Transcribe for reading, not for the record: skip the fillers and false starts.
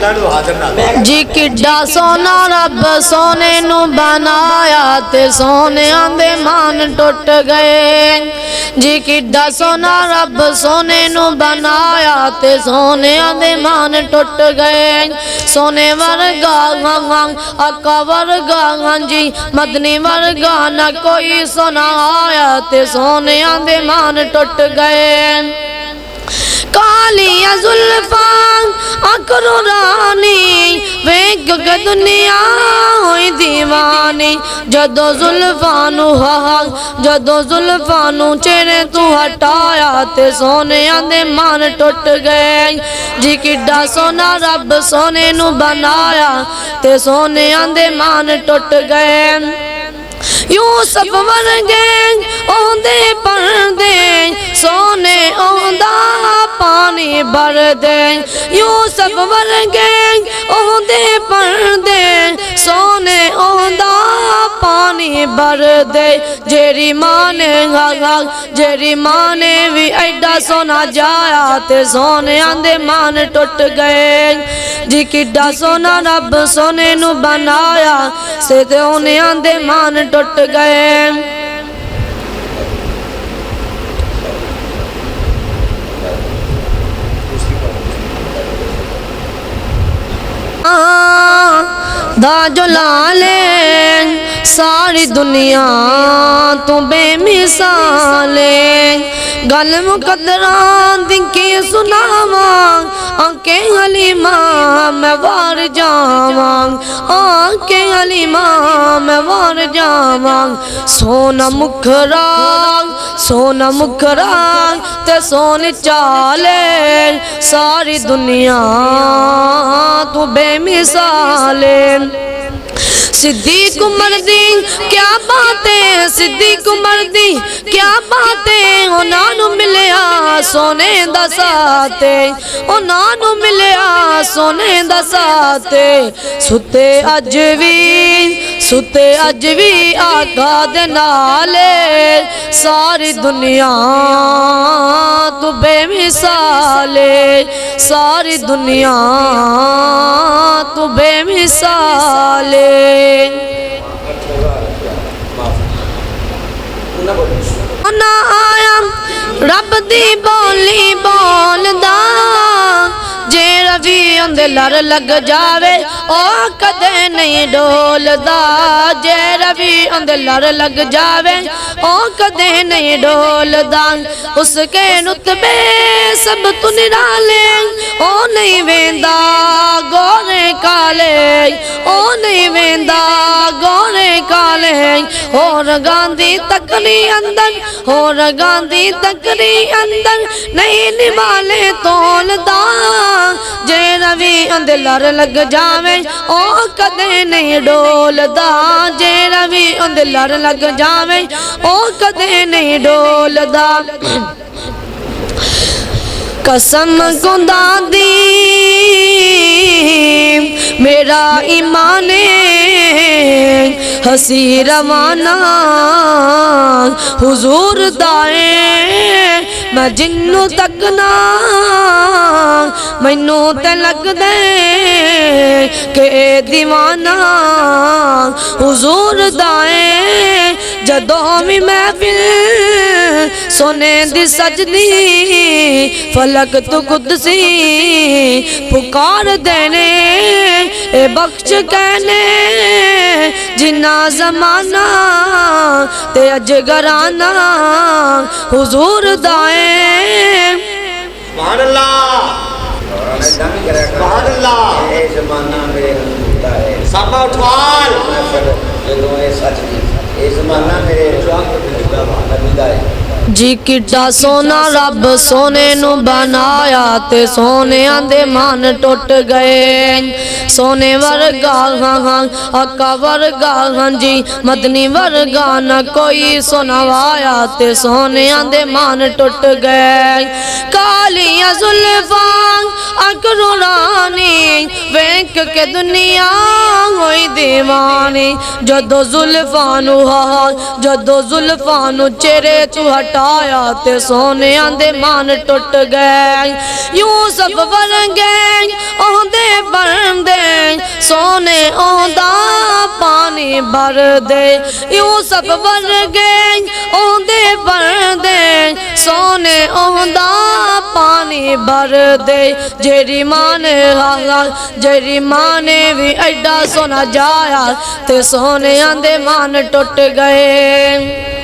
जी किड्डा सोना रब सोने नू बनाया ते सोनिया दे मान टुट गए। जी किड्डा सोना रब सोने नू बनाया ते सोनिया दे मान टुट गए। सोने वर्गा आका वर्गा जी मदनी वर्गा न कोई सोना आया ते सोनिया दे मान टुट गए। कालिया जुल्फा अकरो रानी वेग के दुनिया होई दीवानी। जदो जुल्फानू जदो जुल्फानू चेहरे तू हटाया ते सोनिया दे मान टुट गए। जी किड्डा सोना रब सोने नू बनाया ते सोनिया दे मान टुट गए। यूसुफ वर्गे ओंदे परदे सोने ओंदा पानी भर दे। यूसुफ वर्गे ओंदे परदे सोने ओंदा पानी भर दे। जेरी माँ ने भी एडा सोना जाया ते सोने आंदे मान टुट गए। जी किड्डा सोना रब सोने नू बनाया से ते ओने आंदे मान टुट गए। दा जुलाले सारी दुनिया तू बेमिसाले। गल मुकदरा दी की सुनावा आके हलीमा मैं वार जावा। आके हलीमा मैं वार जावा। सोना मुखरा ते सोन चाले सारी दुनिया तू बेमिसाले। सिद्दीक उमर दी क्या बातें सिद्दीक उमर दी क्या बातें उन्हां नू मिलिया सोने दा साथे। उन्हां नू मिलिया सोने दा साथे। सुते अज भी आका दे नाले सारी दुनिया तू बेमिसाले। सारी दुनिया तू बेमिसाले। ना आया रब दी बोली बोलदा जे रवि उंदे लर लग जावे ओ कदे नहीं डोलदा। जे रवि उंदे लर लग जावे ओ कदे नहीं डोलदा। उसके रुतबे सब तू निराले ओ नहीं वेंदा गोरे काले। ओ नहीं वेंदा गोरे काले। और गांधी तकरी अंदर और गांधी तकरी अंदर नहीं निभाले तोलदा। जे रवि अंदे लर लग जावे ओ कदे नहीं डोलदा। जे रवि अंदे लर लग जावे ओ कदे नहीं डोलदा। कसम खुदा दी मेरा ईमान हसी रवाना हुजूर दाए। मैं जिन्नू तकना मैनू ते लगदे के दीवाना हुजूर दाए। जदों भी महफिल सोने दी सजदी फलक तू कुदसी पुकार देने ए बख्श कहने। जिन्ना जमाना ते अजगराना हुजूर दाए। सुभान अल्लाह जमाना मेरे हुजूर दाए। साबा उठवाल जमाना मेरे नबी दाए। जी किड्डा सोना रब सोने नू बनाया ते सोने आंदे मान टुट गए। सोने वर्गा आका वर्गा जी मदनी वर्गा न कोई सुनवाया ते सोने आंदे मान टुट गए। कालिया जुल्फा अकरो रानी वेख के दुनिया होई दीवानी। जदो जुल्फानू चेहरे तू हटाया ते सोने आंदे मान टुट गए। यूसुफ वर्गे ओंदे पर भरदे यूसुफ वर्गे ओंदे भरदे सोने ओंदा पानी भरदे जेरी मां ने जेरी मां ने भी एडा सोना जाया ते सोने आंदे मान टुट गए।